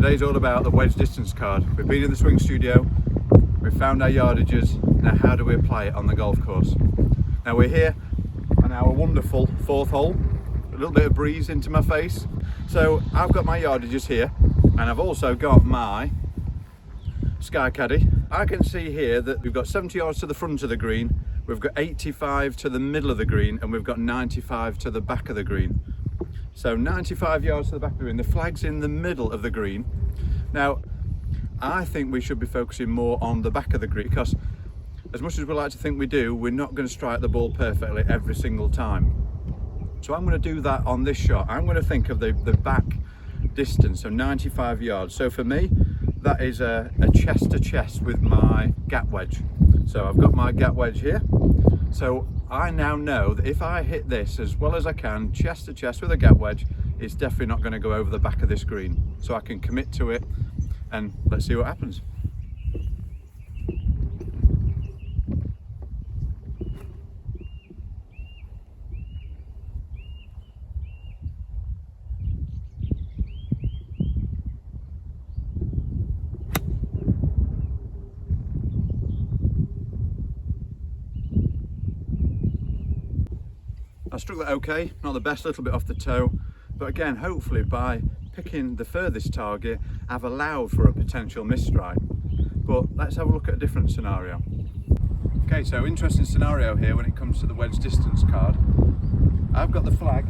Today's all about the wedge distance card. We've been in the swing studio, we've found our yardages. Now how do we apply it on the golf course? Now we're here on our wonderful fourth hole. A little bit of breeze into my face. So I've got my yardages here, and I've also got my Sky Caddy. I can see here that we've got 70 yards to the front of the green, we've got 85 to the middle of the green, and we've got 95 to the back of the green. So 95 yards to the back of the green, the flag's in the middle of the green. Now, I think we should be focusing more on the back of the green, because as much as we like to think we do, we're not going to strike the ball perfectly every single time. So I'm going to do that on this shot. I'm going to think of the back distance of 95 yards. So for me, that is a chest to chest with my gap wedge. So I've got my gap wedge here. So I now know that if I hit this as well as I can, chest to chest with a gap wedge, it's definitely not going to go over the back of this green. So I can commit to it, and let's see what happens. I struck that okay, not the best, little bit off the toe, but again, hopefully by picking the furthest target, I've allowed for a potential miss strike. But let's have a look at a different scenario. Okay, so interesting scenario here when it comes to the wedge distance card. I've got the flag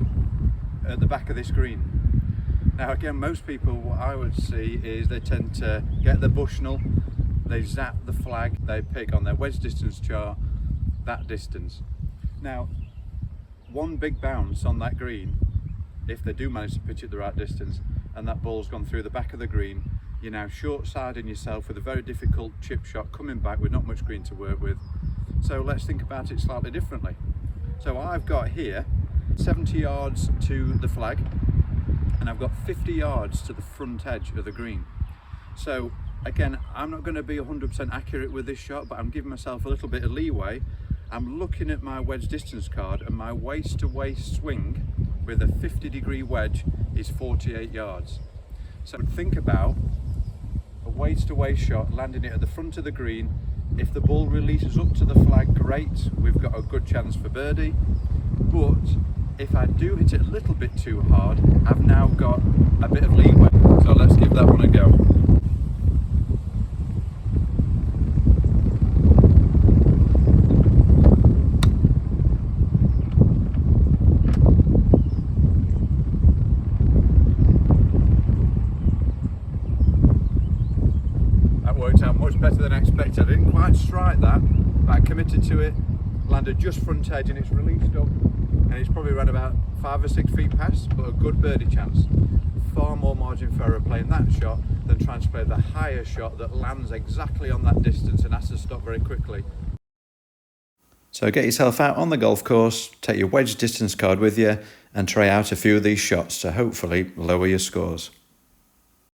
at the back of this green. Now again, most people, what I would see is they tend to get the Bushnell, they zap the flag, they pick on their wedge distance chart that distance. Now, one big bounce on that green, if they do manage to pitch it the right distance and that ball's gone through the back of the green, you're now short-siding yourself with a very difficult chip shot coming back with not much green to work with. So let's think about it slightly differently. So I've got here 70 yards to the flag, and I've got 50 yards to the front edge of the green. So again, I'm not going to be 100% accurate with this shot, but I'm giving myself a little bit of leeway. I'm looking at my wedge distance card, and my waist to waist swing with a 50-degree wedge is 48 yards. So think about a waist to waist shot, landing it at the front of the green. If the ball releases up to the flag, great, we've got a good chance for birdie. But if I do hit it a little bit too hard, I've now got a bit of leeway. So let's give that one a go. Worked out much better than expected. I didn't quite strike that, but I committed to it, landed just front edge, and it's released up, and it's probably around about 5 or 6 feet past, but a good birdie chance. Far more margin for error playing that shot than trying to play the higher shot that lands exactly on that distance and has to stop very quickly. So get yourself out on the golf course, take your wedge distance card with you, and try out a few of these shots to hopefully lower your scores.